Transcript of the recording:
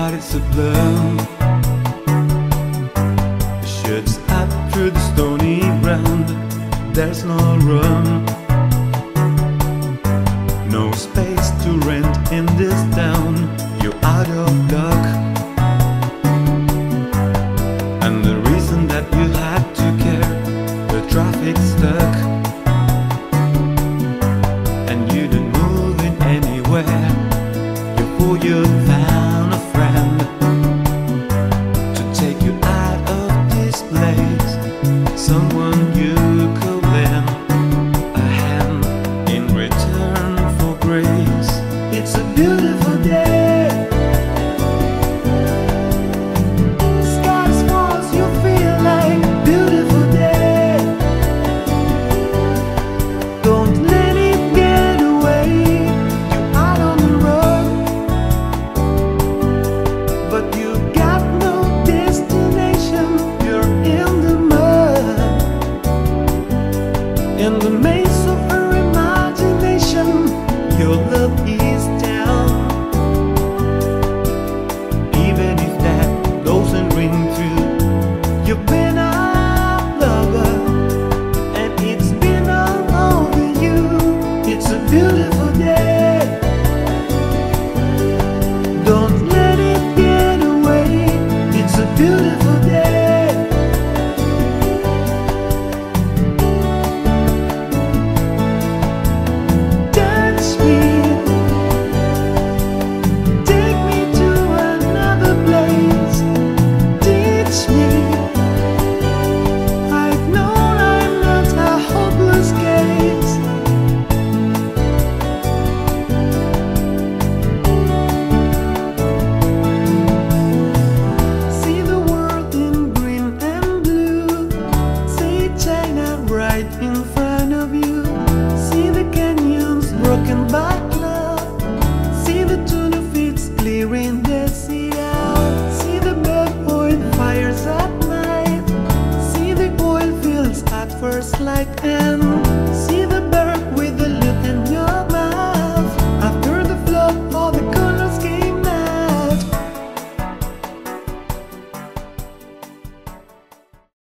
heart is a bloom. Shoots up through the stony ground. There's no room, no space to rent in this town. You're out of luck, and the reason that you had to care, the traffic's stuck, and you didn't move in anywhere. You found a friend to take you out of this place, someone you could lend a hand in return for grace. It's a beautiful day. Skies falls, you feel like a beautiful day. Don't let it get away. You're out on the road, but you got no destination. You're in the mud, in the maze of her imagination. Your love is down, even if that doesn't ring true. You've been a lover, and it's been all over you. It's a beautiful day. Don't let it get away. It's a beautiful day. Touch me, take me to another place. Teach me, I've known I'm not a hopeless case. See the world in green and blue. See China right in front of you. See the canyons broken by cloud. See the tuna fields clearing the sea out. See the big oil fires at night. See the oil fields at first light, and see